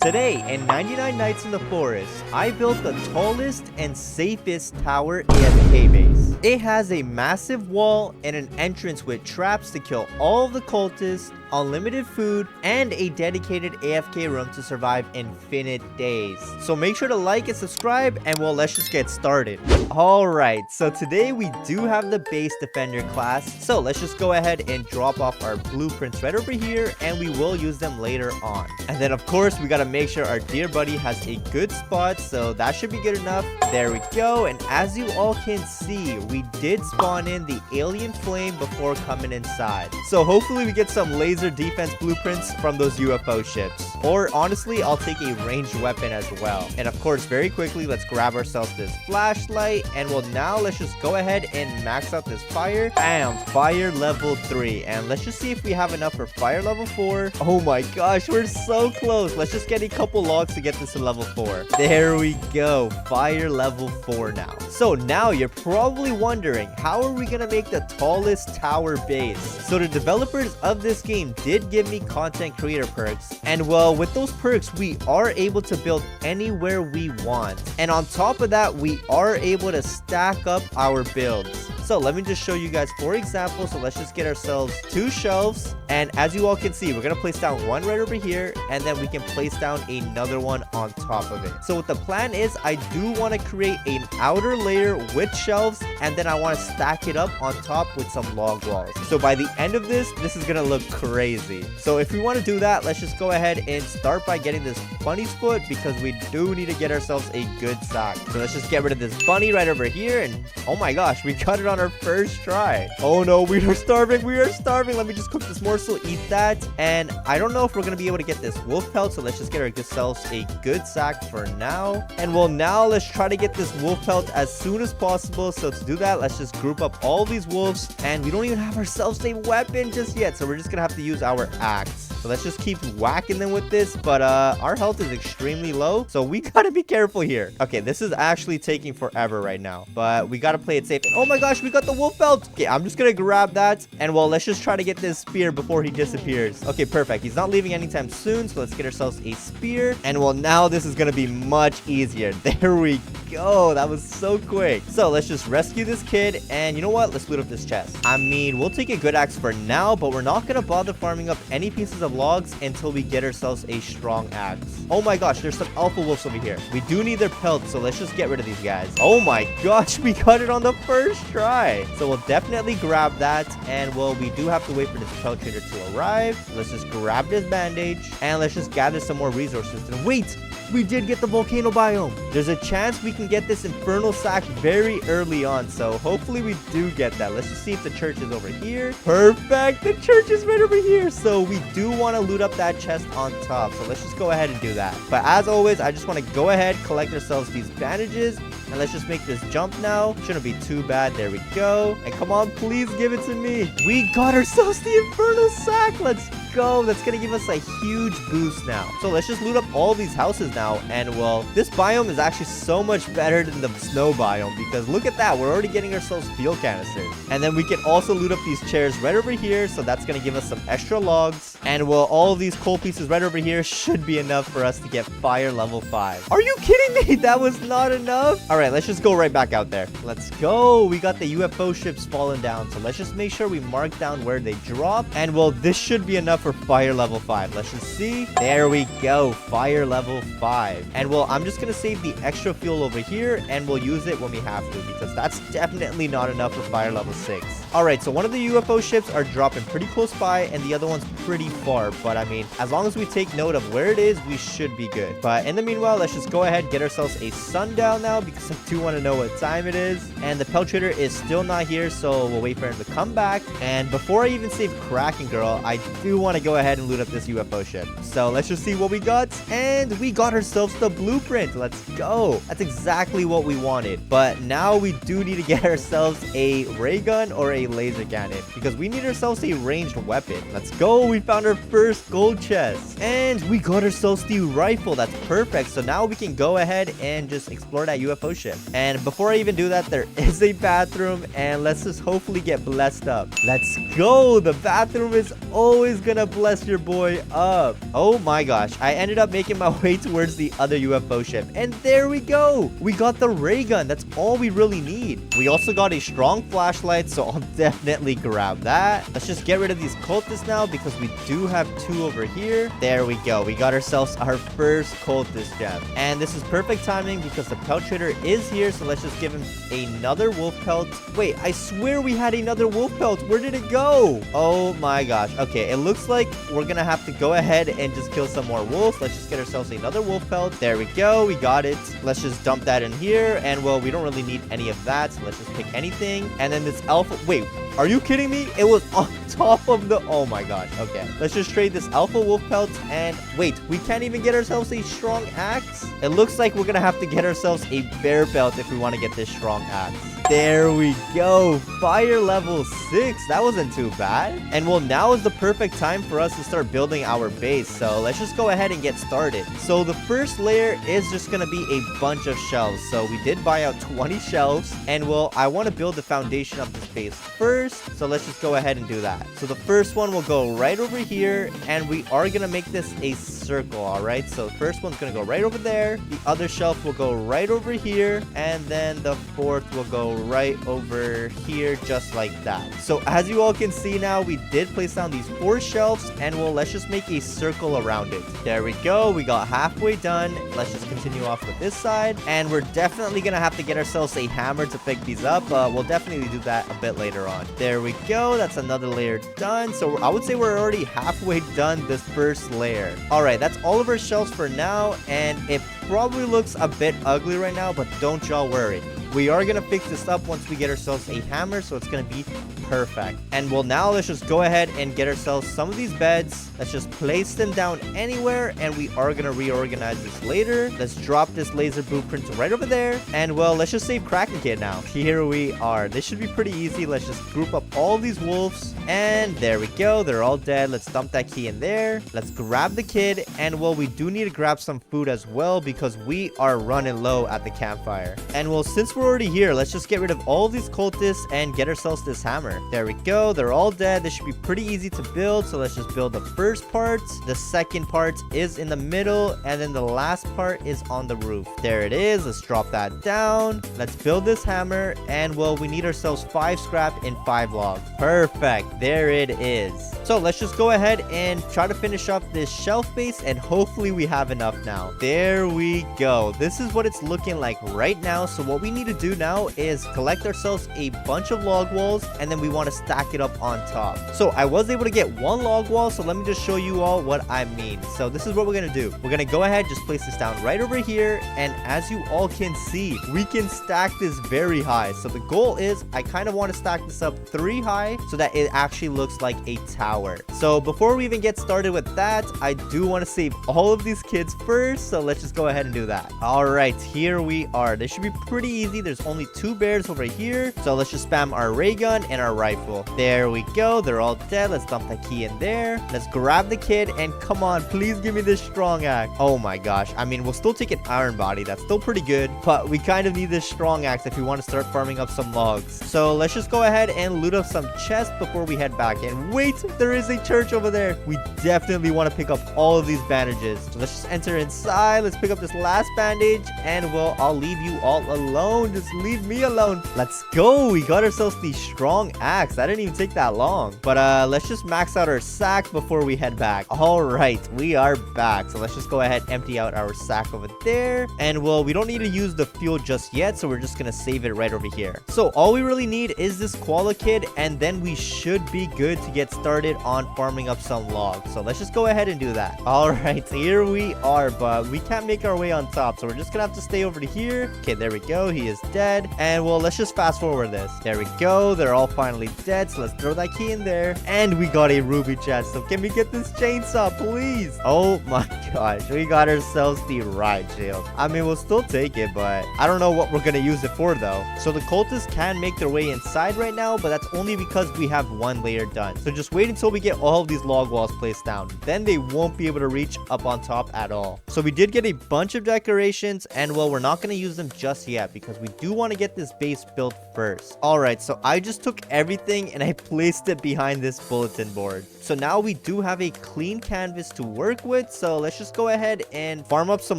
Today, in 99 Nights in the Forest, I built the tallest and safest tower AFK base. It has a massive wall and an entrance with traps to kill all of the cultists, unlimited food, and a dedicated AFK room to survive infinite days. So make sure to like and subscribe, and well, let's just get started. Alright, so today we do have the base defender class, so let's just go ahead and drop off our blueprints right over here, and we will use them later on. And then of course, we gotta make sure our dear buddy has a good spot, so that should be good enough. There we go, and as you all can see, we did spawn in the alien flame before coming inside. So hopefully we get some laser defense blueprints from those UFO ships. Or honestly, I'll take a ranged weapon as well. And of course, very quickly, let's grab ourselves this flashlight. And well, now let's just go ahead and max out this fire. Bam, fire level 3. And let's just see if we have enough for fire level 4. Oh my gosh, we're so close. Let's just get a couple logs to get this to level 4. There we go, fire level 4 now. So now you're probably wondering, how are we gonna make the tallest tower base? So the developers of this game did give me content creator perks, and well, with those perks we are able to build anywhere we want, and on top of that we are able to stack up our builds. So let me just show you guys for example. So let's just get ourselves 2 shelves, and as you all can see, we're gonna place down one right over here, and then we can place down another one on top of it. So what the plan is, I do want to create an outer layer with shelves, and then I want to stack it up on top with some log walls. So by the end of this is gonna look crazy. So if we want to do that, let's just go ahead and start by getting this bunny's foot, because we do need to get ourselves a good sack. So let's just get rid of this bunny right over here, and oh my gosh, we got it on our first try. Oh no, we are starving. Let me just cook this morsel, eat that. And I don't know if we're gonna be able to get this wolf pelt, so let's just get ourselves a good sack for now. And well, now let's try to get this wolf pelt as soon as possible. So to do that, let's just group up all these wolves, and we don't even have ourselves a weapon just yet, so we're just gonna have to use our axe. So let's just keep whacking them with this, but our health is extremely low, so we gotta be careful here. Okay, this is actually taking forever right now, but we gotta play it safe. And oh my gosh, we got the wolf belt. Okay, I'm just gonna grab that, and well, let's just try to get this spear before he disappears. Okay, perfect. He's not leaving anytime soon, so let's get ourselves a spear. And well, now this is gonna be much easier. There we go. That was so quick. So let's just rescue this kid, and you know what? Let's loot up this chest. I mean, we'll take a good axe for now, but we're not gonna bother farming up any pieces of logs until we get ourselves a strong axe. Oh my gosh, there's some alpha wolves over here. We do need their pelts, so let's just get rid of these guys. Oh my gosh, we got it on the first try. So we'll definitely grab that, and well, we do have to wait for this pelt trader to arrive. Let's just grab this bandage, and let's just gather some more resources. And wait, we did get the volcano biome. There's a chance we can get this infernal sack very early on, so hopefully we do get that. Let's just see if the church is over here. Perfect, the church is right over here. So we do want to loot up that chest on top, so let's just go ahead and do that. But as always, I just want to go ahead, collect ourselves these bandages, and let's just make this jump now. Shouldn't be too bad. There we go. And come on, please give it to me. We got ourselves the infernal sack. Let's go. That's gonna give us a huge boost now. So let's just loot up all these houses now, and well, this biome is actually so much better than the snow biome, because look at that, we're already getting ourselves fuel canisters. And then we can also loot up these chairs right over here, so that's gonna give us some extra logs. And well, all of these coal pieces right over here should be enough for us to get fire level 5. Are you kidding me? That was not enough. All right, let's just go right back out there. Let's go. We got the UFO ships falling down, so let's just make sure we mark down where they drop. And well, this should be enough for fire level 5. Let's just see. There we go, fire level 5. And well, I'm just gonna save the extra fuel over here, and we'll use it when we have to, because that's definitely not enough for fire level 6. All right, so one of the UFO ships are dropping pretty close by, and the other one's pretty far, but I mean, as long as we take note of where it is, we should be good. But in the meanwhile, let's just go ahead, get ourselves a sundown now, because I do want to know what time it is. And the pelt trader is still not here, so we'll wait for him to come back. And before I even save Kraken Girl, I do want to go ahead and loot up this UFO ship. So let's just see what we got, and we got ourselves the blueprint. Let's go. That's exactly what we wanted. But now we do need to get ourselves a ray gun or a a laser cannon because we need ourselves a ranged weapon. Let's go. We found our first gold chest and we got ourselves the rifle. That's perfect. So now we can go ahead and just explore that UFO ship. And before I even do that, there is a bathroom and let's just hopefully get blessed up. Let's go. The bathroom is always gonna bless your boy up. Oh my gosh. I ended up making my way towards the other UFO ship and there we go. We got the ray gun. That's all we really need. We also got a strong flashlight, so I'll definitely grab that. Let's just get rid of these cultists now because we do have 2 over here. There we go. We got ourselves our first cultist gem. And this is perfect timing because the pelt trader is here, so let's just give him another wolf pelt. Wait, I swear we had another wolf pelt. Where did it go? Oh my gosh. Okay, it looks like we're gonna have to go ahead and just kill some more wolves. Let's just get ourselves another wolf pelt. There we go. We got it. Let's just dump that in here. And well, we don't really need any of that, so let's just pick anything. And then this alpha, wait, are you kidding me? It was on top of the, oh my gosh. Okay, let's just trade this alpha wolf pelt. And wait, we can't even get ourselves a strong axe. It looks like we're gonna have to get ourselves a bear belt if we want to get this strong axe. There we go. Fire level 6. That wasn't too bad. And well, now is the perfect time for us to start building our base. So let's just go ahead and get started. So the first layer is just going to be a bunch of shelves. So we did buy out 20 shelves. And well, I want to build the foundation of this base first. So let's just go ahead and do that. So the first one will go right over here. And we are going to make this a circle. All right. So the first one's going to go right over there. The other shelf will go right over here. And then the fourth will go right over here, just like that. So as you all can see now, we did place down these 4 shelves and well, let's just make a circle around it. There we go. We got halfway done. Let's just continue off with this side and we're definitely gonna have to get ourselves a hammer to pick these up. We'll definitely do that a bit later on. There we go. That's another layer done. So I would say we're already halfway done this first layer. All right, that's all of our shelves for now and it probably looks a bit ugly right now, but don't y'all worry. We are going to fix this up once we get ourselves a hammer, so it's going to be perfect. And well, now let's just go ahead and get ourselves some of these beds. Let's just place them down anywhere, and we are going to reorganize this later. Let's drop this laser blueprint right over there. And well, let's just save Kraken Kid now. Here we are. This should be pretty easy. Let's just group up all these wolves. And there we go. They're all dead. Let's dump that key in there. Let's grab the kid. And well, we do need to grab some food as well because we are running low at the campfire. And well, since we're already here, let's just get rid of all these cultists and get ourselves this hammer. There we go. They're all dead. This should be pretty easy to build. So let's just build the first part. The second part is in the middle. And then the last part is on the roof. There it is. Let's drop that down. Let's build this hammer. And well, we need ourselves 5 scrap and 5 logs. Perfect. There it is. So let's just go ahead and try to finish up this shelf base. And hopefully we have enough now. There we go. This is what it's looking like right now. So what we need to do now is collect ourselves a bunch of log walls. And then we want to stack it up on top. So I was able to get 1 log wall. So let me just show you all what I mean. So this is what we're going to do. We're going to go ahead, just place this down right over here. And as you all can see, we can stack this very high. So the goal is I kind of want to stack this up 3 high so that it actually looks like a tower. So before we even get started with that, I do want to save all of these kids first. So let's just go ahead and do that. All right, here we are. This should be pretty easy. There's only 2 bears over here. So let's just spam our ray gun and our rifle. There we go. They're all dead. Let's dump that key in there. Let's grab the kid and come on, please give me this strong axe. Oh my gosh. I mean, we'll still take an iron body. That's still pretty good, but we kind of need this strong axe if we want to start farming up some logs. So let's just go ahead and loot up some chests before we head back. And wait, there is a church over there. We definitely want to pick up all of these bandages. So let's just enter inside. Let's pick up this last bandage and well, I'll leave you all alone. Just leave me alone. Let's go. We got ourselves the strong axe. That didn't even take that long, but let's just max out our sack before we head back. All right, we are back. So let's just go ahead, empty out our sack over there. And well, we don't need to use the fuel just yet, so we're just gonna save it right over here. So all we really need is this koala kid, and then we should be good to get started on farming up some logs. So let's just go ahead and do that. All right, here we are, but we can't make our way on top, so we're just gonna have to stay over to here. Okay, there we go. He is is dead. And well, let's just fast forward this. There we go. They're all finally dead. So let's throw that key in there. And we got a ruby chest. So can we get this chainsaw, please? Oh my gosh. We got ourselves the riot shield. I mean, we'll still take it, but I don't know what we're going to use it for, though. So the cultists can make their way inside right now, but that's only because we have one layer done. So just wait until we get all of these log walls placed down. Then they won't be able to reach up on top at all. So we did get a bunch of decorations, and well, we're not going to use them just yet because we do want to get this base built first. All right, so I just took everything and I placed it behind this bulletin board. So now we do have a clean canvas to work with. So let's just go ahead and farm up some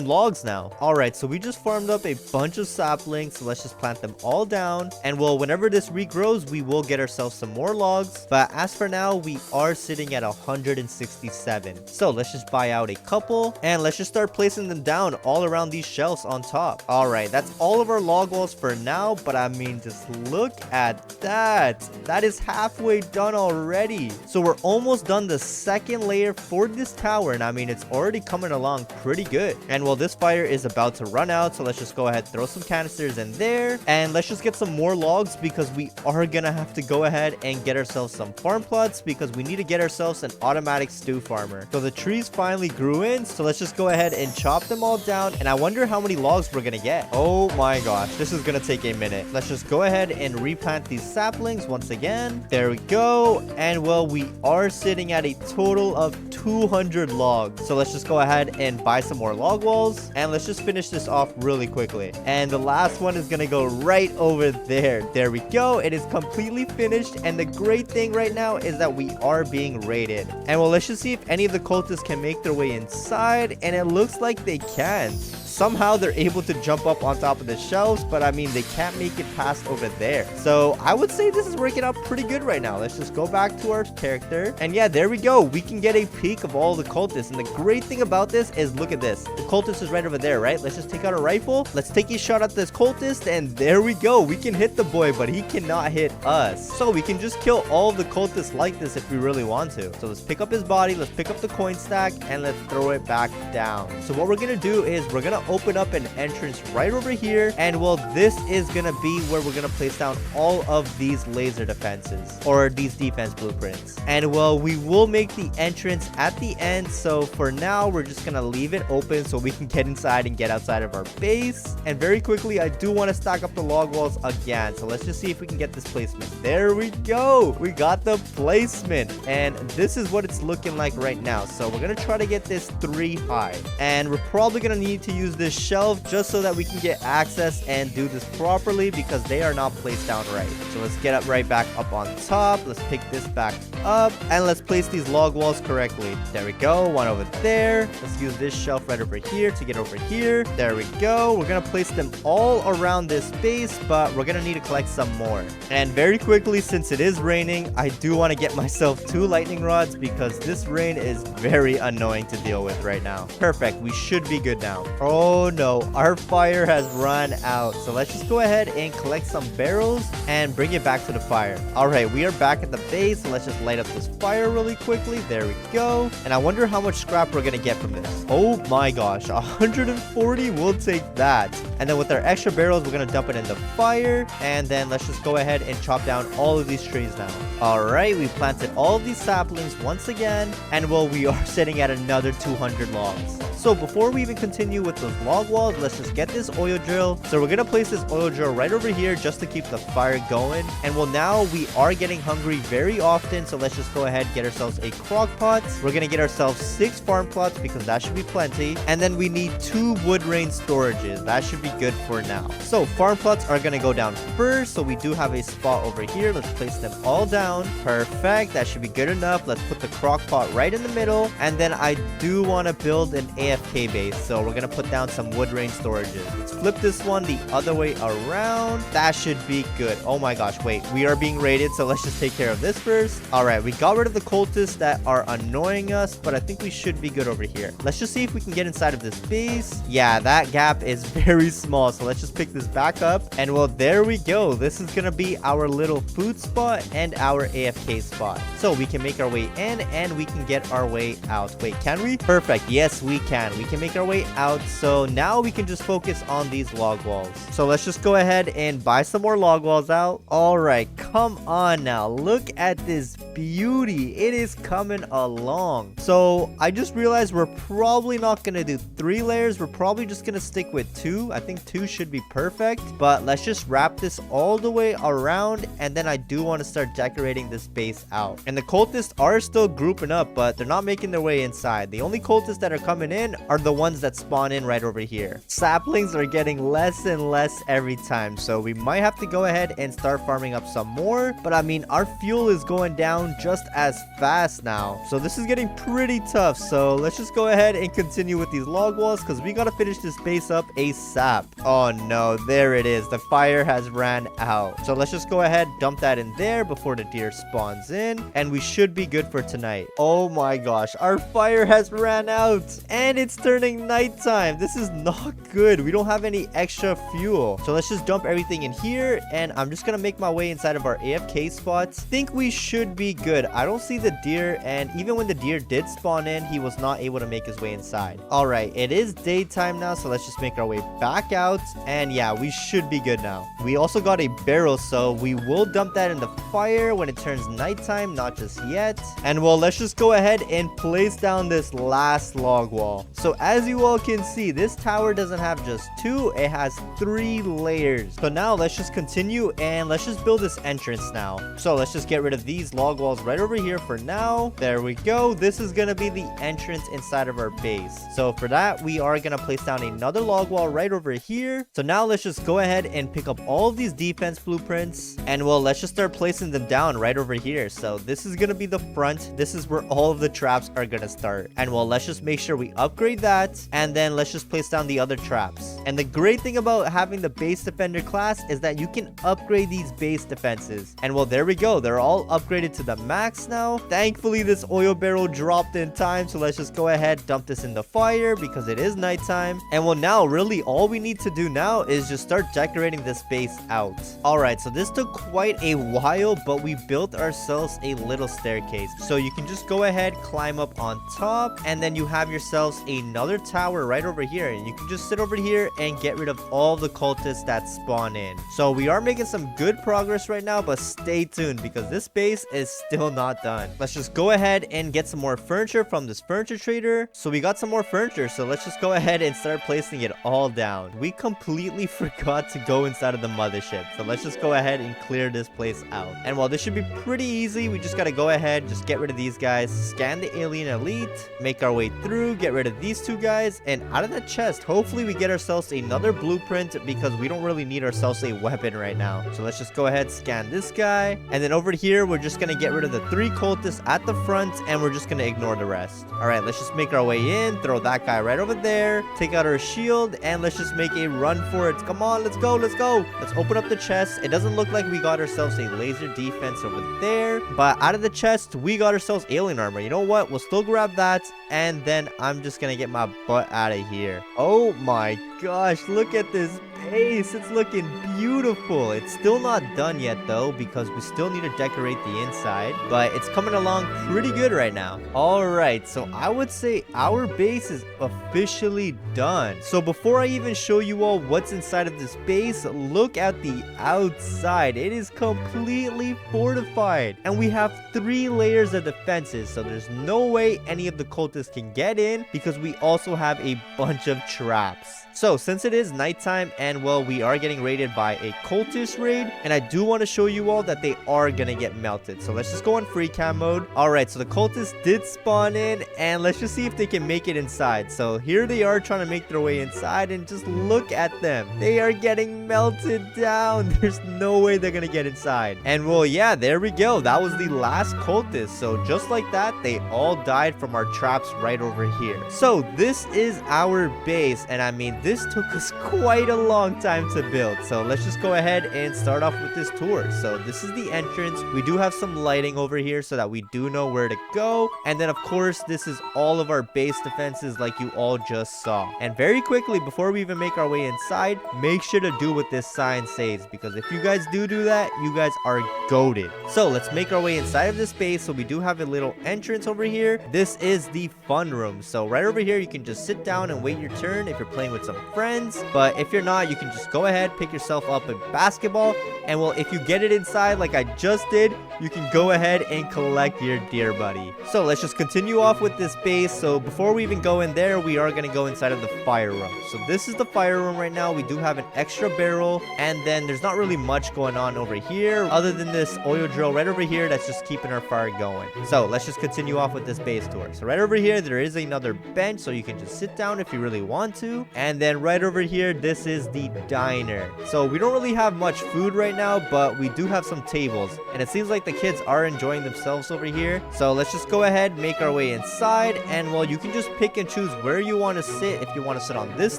logs now. All right, so we just farmed up a bunch of saplings. So let's just plant them all down. And well, whenever this regrows, we will get ourselves some more logs. But as for now, we are sitting at 167. So let's just buy out a couple and let's just start placing them down all around these shelves on top. All right, that's all of our log walls for now. But I mean, just look at that. That is halfway done already. So we're almost done the second layer for this tower, and I mean, it's already coming along pretty good. And well, this fire is about to run out, so let's just go ahead, throw some canisters in there, and let's just get some more logs because we are gonna have to go ahead and get ourselves some farm plots because we need to get ourselves an automatic stew farmer. So the trees finally grew in, so let's just go ahead and chop them all down, and I wonder how many logs we're gonna get. Oh my gosh, this is gonna take a minute. Let's just go ahead and replant these saplings once again. There we go. And well, we are sitting at a total of 200 logs. So let's just go ahead and buy some more log walls, and let's just finish this off really quickly. And the last one is gonna go right over there. There we go. It is completely finished, and the great thing right now is that we are being raided. And well, let's just see if any of the cultists can make their way inside, and it looks like they can. Somehow they're able to jump up on top of the shelves, but I mean, they can't make it past over there. So I would say this is working out pretty good right now. Let's just go back to our character. And yeah, there we go. We can get a peek of all the cultists. And the great thing about this is, look at this. The cultist is right over there, right? Let's just take out a rifle. Let's take a shot at this cultist. And there we go. We can hit the boy, but he cannot hit us. So we can just kill all of the cultists like this if we really want to. So let's pick up his body. Let's pick up the coin stack and let's throw it back down. So what we're going to do is we're going to open up an entrance right over here, and well, this is gonna be where we're gonna place down all of these laser defenses or these defense blueprints. And well, we will make the entrance at the end, so for now we're just gonna leave it open so we can get inside and get outside of our base. And very quickly, I do want to stack up the log walls again, so let's just see if we can get this placement. There we go. We got the placement, and this is what it's looking like right now. So we're gonna try to get this 3 high, and we're probably gonna need to use this shelf just so that we can get access and do this properly because they are not placed down right. So let's get up right back up on top. Let's pick this back up and let's place these log walls correctly. There we go. One over there. Let's use this shelf right over here to get over here. There we go. We're gonna place them all around this base, but we're gonna need to collect some more. And very quickly, since it is raining, I do want to get myself 2 lightning rods because this rain is very annoying to deal with right now. Perfect. We should be good now. Oh no, our fire has run out. So let's just go ahead and collect some barrels and bring it back to the fire. All right, we are back at the base. So let's just light up this fire really quickly. There we go. And I wonder how much scrap we're gonna get from this. Oh my gosh, 140. We'll take that. And then with our extra barrels, we're gonna dump it in the fire. And then let's just go ahead and chop down all of these trees now. All right, we planted all of these saplings once again. And well, we are sitting at another 200 logs. So before we even continue with those log walls, let's just get this oil drill. So we're gonna place this oil drill right over here just to keep the fire going. And well, now we are getting hungry very often, so let's just go ahead and get ourselves a crock pot. We're gonna get ourselves 6 farm plots because that should be plenty. And then we need 2 wood rain storages. That should be good for now. So farm plots are gonna go down first, so we do have a spot over here. Let's place them all down. Perfect. That should be good enough. Let's put the crock pot right in the middle. And then I do want to build an AFK base, so we're gonna put down some wood rain storages. Let's flip this one the other way around. That should be good. Oh my gosh, wait, we are being raided, so let's just take care of this first. All right, we got rid of the cultists that are annoying us, but I think we should be good over here. Let's just see if we can get inside of this base. Yeah, that gap is very small, so let's just pick this back up. And well, there we go. This is gonna be our little food spot and our AFK spot, so we can make our way in and we can get our way out. Wait, can we? Perfect. Yes, we can. We can make our way out. So So now we can just focus on these log walls. So let's just go ahead and buy some more log walls out. All right, come on now. Look at this beauty. It is coming along. So I just realized we're probably not going to do 3 layers. We're probably just going to stick with 2. I think 2 should be perfect. But let's just wrap this all the way around. And then I do want to start decorating this base out. And the cultists are still grouping up, but they're not making their way inside. The only cultists that are coming in are the ones that spawn in right over here. Saplings are getting less and less every time, so we might have to go ahead and start farming up some more. But I mean, our fuel is going down just as fast now, so this is getting pretty tough. So let's just go ahead and continue with these log walls, because we gotta finish this base up ASAP. Oh no, there it is. The fire has ran out, so let's just go ahead, dump that in there before the deer spawns in, and we should be good for tonight. Oh my gosh, our fire has ran out and it's turning nighttime. This is not good. We don't have any extra fuel, so let's just dump everything in here, and I'm just gonna make my way inside of our AFK spots. Think we should be good. I don't see the deer, and even when the deer did spawn in, he was not able to make his way inside. All right, it is daytime now, so let's just make our way back out, and yeah, we should be good now. We also got a barrel, so we will dump that in the fire when it turns nighttime, not just yet. And well, let's just go ahead and place down this last log wall. So as you all can see, this tower doesn't have just 2, it has 3 layers. So now let's just continue, and let's just build this entrance now. So let's just get rid of these log walls right over here for now. There we go. This is gonna be the entrance inside of our base. So for that, we are gonna place down another log wall right over here. So now let's just go ahead and pick up all of these defense blueprints, and well, let's just start placing them down right over here. So this is gonna be the front. This is where all of the traps are gonna start. And well, let's just make sure we upgrade that, and then let's just place down the other traps. And the great thing about having the base defender class is that you can upgrade these base defenses. And well, there we go. They're all upgraded to the max now. Thankfully, this oil barrel dropped in time, so let's just go ahead, dump this in the fire because it is nighttime. And well, now really all we need to do now is just start decorating this base out. All right, so this took quite a while, but we built ourselves a little staircase. So you can just go ahead, climb up on top, and then you have yourselves another tower right over here, and you can just sit over here and get rid of all the cultists that spawn in. So we are making some good progress right now, but stay tuned because this base is still not done. Let's just go ahead and get some more furniture from this furniture trader. So we got some more furniture, so let's just go ahead and start placing it all down. We completely forgot to go inside of the mothership, so let's just go ahead and clear this place out. And while this should be pretty easy, we just gotta go ahead, just get rid of these guys, scan the alien elite, make our way through, get rid of these 2 guys, and out of the chest, hopefully we get ourselves another blueprint because we don't really need ourselves a weapon right now. So let's just go ahead, scan this guy, and then over here, we're just gonna get rid of the 3 cultists at the front, and we're just gonna ignore the rest. All right, let's just make our way in, throw that guy right over there, take out our shield, and let's just make a run for it. Come on, let's go, let's go. Let's open up the chest. It doesn't look like we got ourselves a laser defense over there, but out of the chest, we got ourselves alien armor. You know what? We'll still grab that, and then I'm just gonna get my butt out of here. Oh my gosh, look at this base. It's looking beautiful. It's still not done yet though, because we still need to decorate the inside, but it's coming along pretty good right now. All right, so I would say our base is officially done. So before I even show you all what's inside of this base, look at the outside. It is completely fortified, and we have 3 layers of defenses, so there's no way any of the cultists can get in because we also have a bunch of traps. So since it is nighttime and well, we are getting raided by a cultist raid, and I do want to show you all that they are gonna get melted. So let's just go on free cam mode. All right, so the cultists did spawn in, and let's just see if they can make it inside. So here they are trying to make their way inside, and just look at them. They are getting melted down. There's no way they're gonna get inside. And well, yeah, there we go. That was the last cultist. So just like that, they all died from our traps right over here. So this is our base, and I mean, this took us quite a long long time to build. So let's just go ahead and start off with this tour. So this is the entrance. We do have some lighting over here so that we do know where to go. And then of course, this is all of our base defenses like you all just saw. And very quickly, before we even make our way inside, make sure to do what this sign says, because if you guys do that, you guys are goated. So let's make our way inside of this base. So we do have a little entrance over here. This is the fun room. So right over here, you can just sit down and wait your turn if you're playing with some friends. But if you're not, you can just go ahead, pick yourself up a basketball, and well, if you get it inside like I just did, you can go ahead and collect your deer buddy. So let's just continue off with this base. So before we even go in there, we are going to go inside of the fire room. So this is the fire room right now. We do have an extra barrel, and then there's not really much going on over here other than this oil drill right over here that's just keeping our fire going. So let's just continue off with this base tour. So right over here, there is another bench, so you can just sit down if you really want to. And then right over here, this is the diner. So we don't really have much food right now, but we do have some tables, and it seems like the kids are enjoying themselves over here. So let's just go ahead, make our way inside, and well, you can just pick and choose where you want to sit, if you want to sit on this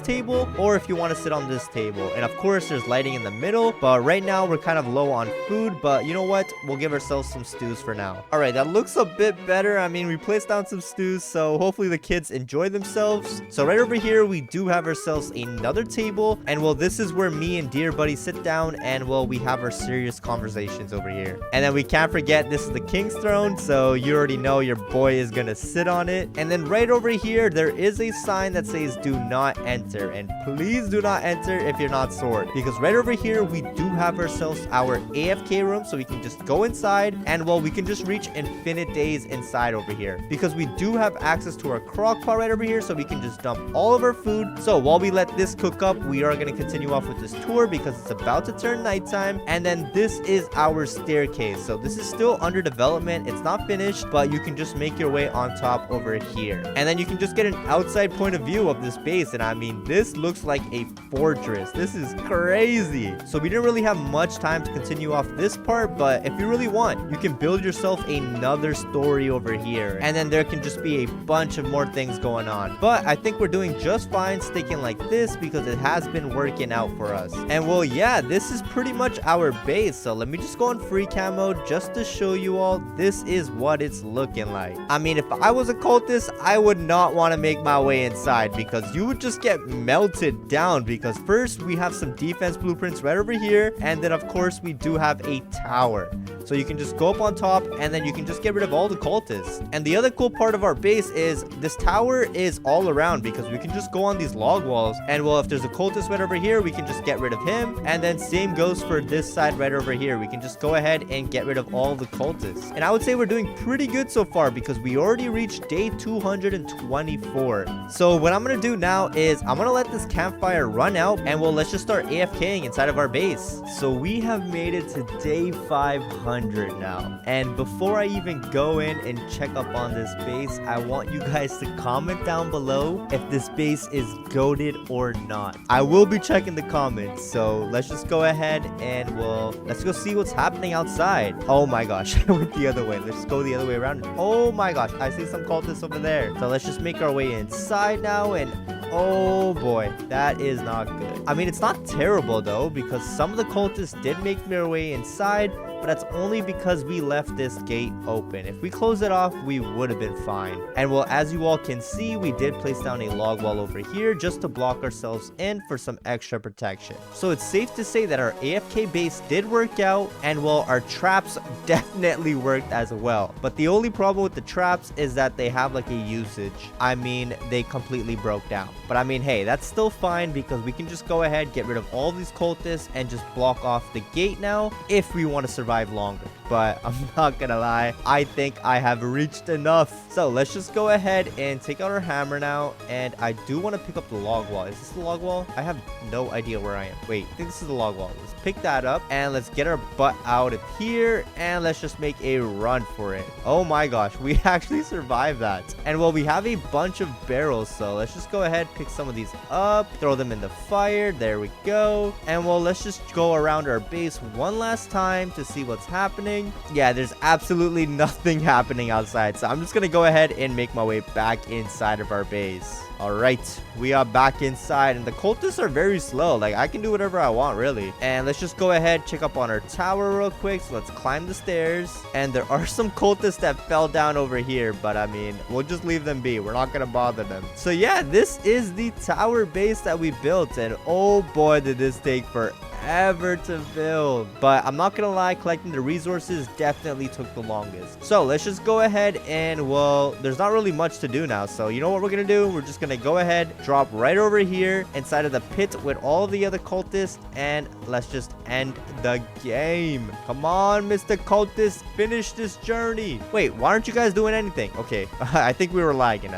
table or if you want to sit on this table. And of course, there's lighting in the middle, but right now we're kind of low on food, but you know what, we'll give ourselves some stews for now. All right, that looks a bit better. I mean, we placed down some stews, so hopefully the kids enjoy themselves. So right over here, we do have ourselves another table, and well, this is where me and dear buddy sit down, and well, we have our serious conversations over here. And then we can't forget, this is the king's throne, so you already know your boy is gonna sit on it. And then right over here, there is a sign that says do not enter, and please do not enter if you're not sword, because right over here we do have ourselves our AFK room, so we can just go inside, and well, we can just reach infinite days inside over here, because we do have access to our crock pot right over here, so we can just dump all of our food. So while we let this cook up, we are going to continue off with this tour because it's about to turn nighttime. And then this is our staircase. So this is still under development, it's not finished, but you can just make your way on top over here, and then you can just get an outside point of view of this base. And I mean, this looks like a fortress. This is crazy. So we didn't really have much time to continue off this part, but if you really want, you can build yourself another story over here, and then there can just be a bunch of more things going on. But I think we're doing just fine sticking like this because it has been working out for us. And well, yeah, this is pretty much our base. So let me just go on free camo just to show you all. This is what it's looking like. I mean, if I was a cultist, I would not want to make my way inside because you would just get melted down, because first we have some defense blueprints right over here, and then of course we do have a tower. So you can just go up on top, and then you can just get rid of all the cultists. And the other cool part of our base is this tower is all around, because we can just go on these log walls, and well, if there's a cultist right over here, we can just get rid of him. And then same goes for this side right over here. We can just go ahead and get rid of all the cultists. And I would say we're doing pretty good so far because we already reached day 224. So what I'm gonna do now is I'm gonna let this campfire run out, and well, let's just start AFKing inside of our base. So we have made it to day 500 now, and before I even go in and check up on this base, I want you guys to comment down below if this base is goated or not. I will be checking the comments, so let's just go ahead and well, let's go see what's happening outside. Oh my gosh, I went the other way. Let's go the other way around. Oh my gosh, I see some cultists over there. So let's just make our way inside now, and oh boy, that is not good. I mean, it's not terrible though, because some of the cultists did make their way inside, but that's only because we left this gate open. If we close it off, we would have been fine. And well, as you all can see, we did place down a log wall over here just to block ourselves in for some extra protection. So it's safe to say that our AFK base did work out, and well, our traps definitely worked as well. But the only problem with the traps is that they have like a usage. I mean, they completely broke down. But I mean, hey, that's still fine because we can just go ahead, get rid of all these cultists, and just block off the gate now if we want to survive longer. But I'm not gonna lie, I think I have reached enough. So let's just go ahead and take out our hammer now, and I do want to pick up the log wall. Is this the log wall? I have no idea where I am. Wait, I think this is the log wall. Let's pick that up, and let's get our butt out of here, and let's just make a run for it. Oh my gosh, we actually survived that. And well, we have a bunch of barrels, so let's just go ahead, pick some of these up, throw them in the fire. There we go. And well, let's just go around our base one last time to see what's happening. Yeah, there's absolutely nothing happening outside, so I'm just gonna go ahead and make my way back inside of our base. All right, we are back inside, and the cultists are very slow. Like, I can do whatever I want, really. And let's just go ahead, check up on our tower real quick. So let's climb the stairs. And there are some cultists that fell down over here, but I mean, we'll just leave them be. We're not gonna bother them. So yeah, this is the tower base that we built, and oh boy, did this take forever to build. But I'm not gonna lie, collecting the resources definitely took the longest. So let's just go ahead and, well, there's not really much to do now. So you know what we're gonna do? We're just gonna go ahead, drop right over here inside of the pit with all the other cultists, and let's just end the game. Come on, Mr. Cultist, finish this journey. Wait, why aren't you guys doing anything? Okay, I think we were lagging.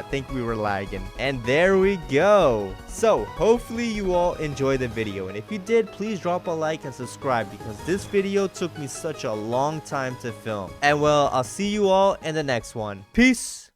And there we go. So hopefully you all enjoyed the video, and if you did, please drop a like and subscribe, because this video took me such a long time to film. And well, I'll see you all in the next one. Peace.